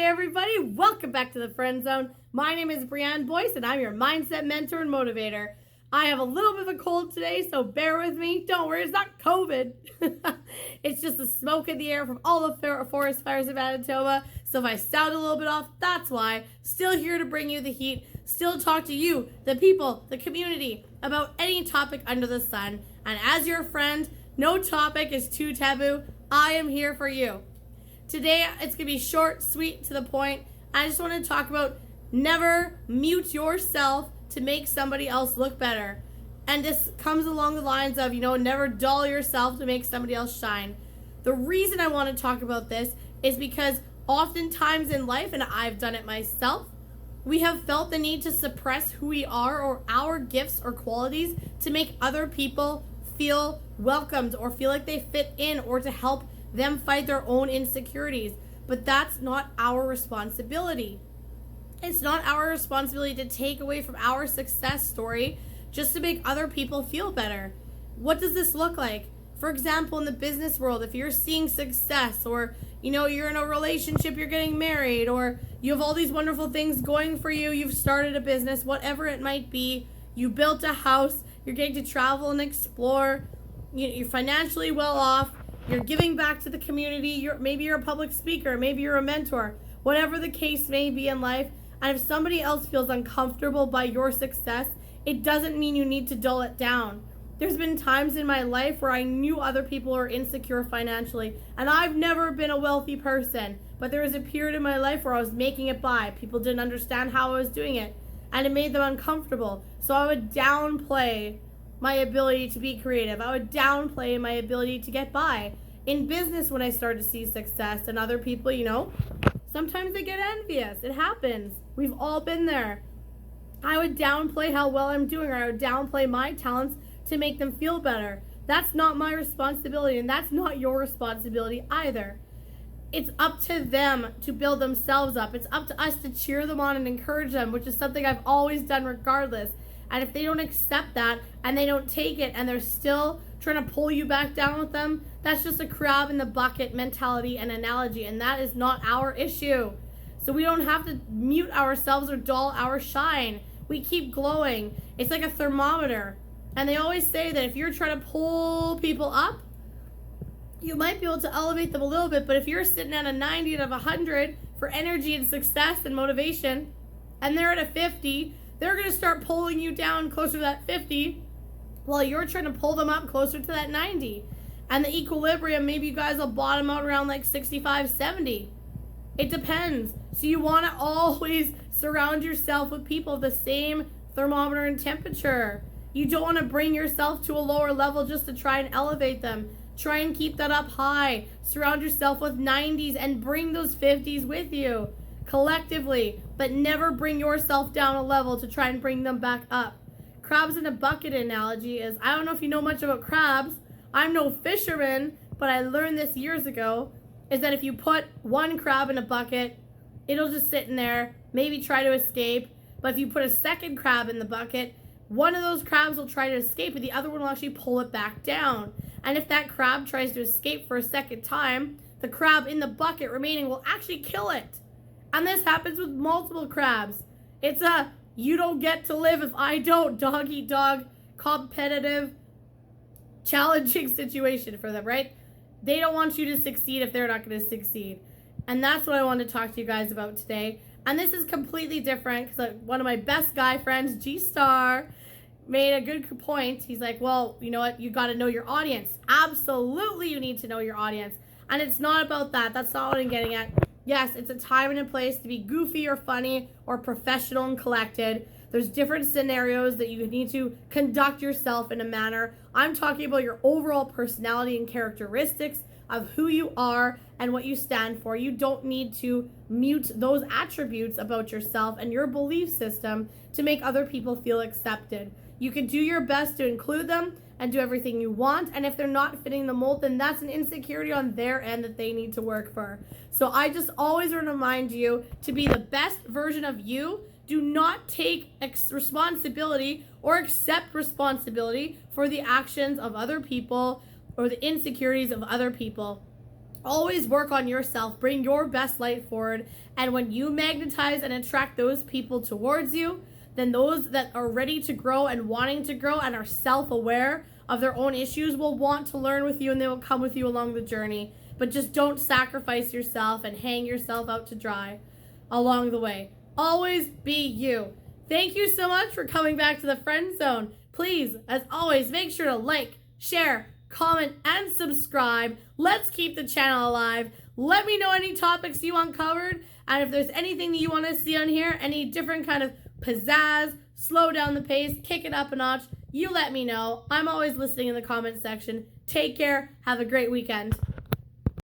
everybody, welcome back to the Friend Zone. My name is Brianne Boyce and I'm your mindset mentor and motivator. I have a little bit of a cold today, so bear with me. Don't worry, it's not COVID. It's just the smoke in the air from all the forest fires of Manitoba. So if I sound a little bit off, that's why. Still here to bring you the heat, still talk to you, the people, the community, about any topic under the sun. And as your friend, no topic is too taboo. I am here for you. Today, it's going to be short, sweet, to the point. I just want to talk about never mute yourself to make somebody else look better. And this comes along the lines of, never dull yourself to make somebody else shine. The reason I want to talk about this is because oftentimes in life, and I've done it myself, we have felt the need to suppress who we are or our gifts or qualities to make other people feel welcomed or feel like they fit in or to help them fight their own insecurities. But that's not our responsibility. It's not our responsibility to take away from our success story just to make other people feel better. What does this look like? For example, in the business world, if you're seeing success or you're in a relationship, you're getting married, or you have all these wonderful things going for you, you've started a business, whatever it might be, you built a house, you're getting to travel and explore, you're financially well off, you're giving back to the community, maybe you're a public speaker, maybe you're a mentor, whatever the case may be in life. And if somebody else feels uncomfortable by your success, it doesn't mean you need to dull it down. There's been times in my life where I knew other people were insecure financially, and I've never been a wealthy person, but there was a period in my life where I was making it by. People didn't understand how I was doing it, and it made them uncomfortable. So I would downplay my ability to be creative. I would downplay my ability to get by. In business, when I started to see success and other people, sometimes they get envious. It happens. We've all been there. I would downplay how well I'm doing, or I would downplay my talents to make them feel better. That's not my responsibility, and that's not your responsibility either. It's up to them to build themselves up. It's up to us to cheer them on and encourage them, which is something I've always done regardless. And if they don't accept that and they don't take it and they're still trying to pull you back down with them, that's just a crab in the bucket mentality and analogy, and that is not our issue. So we don't have to mute ourselves or dull our shine. We keep glowing. It's like a thermometer. And they always say that if you're trying to pull people up, you might be able to elevate them a little bit, but if you're sitting at a 90 out of 100 for energy and success and motivation, and they're at a 50, they're going to start pulling you down closer to that 50 while you're trying to pull them up closer to that 90. And the equilibrium, maybe you guys will bottom out around like 65, 70. It depends. So you want to always surround yourself with people of the same thermometer and temperature. You don't want to bring yourself to a lower level just to try and elevate them. Try and keep that up high. Surround yourself with 90s and bring those 50s with you collectively, but never bring yourself down a level to try and bring them back up. Crabs in a bucket analogy is, I don't know if you know much about crabs. I'm no fisherman, but I learned this years ago, is that if you put one crab in a bucket, it'll just sit in there, maybe try to escape. But if you put a second crab in the bucket, one of those crabs will try to escape, but the other one will actually pull it back down. And if that crab tries to escape for a second time, the crab in the bucket remaining will actually kill it. And this happens with multiple crabs. It's a you don't get to live if I don't, dog eat dog, competitive, challenging situation for them, right? They don't want you to succeed if they're not going to succeed. And that's what I want to talk to you guys about today. And this is completely different because one of my best guy friends, G-Star, made a good point. He's like, well, you know what? You got to know your audience. Absolutely, you need to know your audience. And it's not about that. That's not what I'm getting at. Yes, it's a time and a place to be goofy or funny or professional and collected. There's different scenarios that you need to conduct yourself in a manner. I'm talking about your overall personality and characteristics of who you are and what you stand for. You don't need to mute those attributes about yourself and your belief system to make other people feel accepted. You can do your best to include them and do everything you want, and if they're not fitting the mold, then that's an insecurity on their end that they need to work for. So I just always want to remind you to be the best version of you. Do not take responsibility or accept responsibility for the actions of other people or the insecurities of other people. Always work on yourself. Bring your best light forward. And when you magnetize and attract those people towards you, then those that are ready to grow and wanting to grow and are self-aware of their own issues will want to learn with you, and they will come with you along the journey. But just don't sacrifice yourself and hang yourself out to dry along the way. Always be you. Thank you so much for coming back to the Friend Zone. Please, as always, make sure to like, share, comment, and subscribe. Let's keep the channel alive. Let me know any topics you want covered, and if there's anything that you want to see on here, any different kind of pizzazz, slow down the pace, kick it up a notch, you let me know. I'm always listening in the comment section. Take care. Have a great weekend.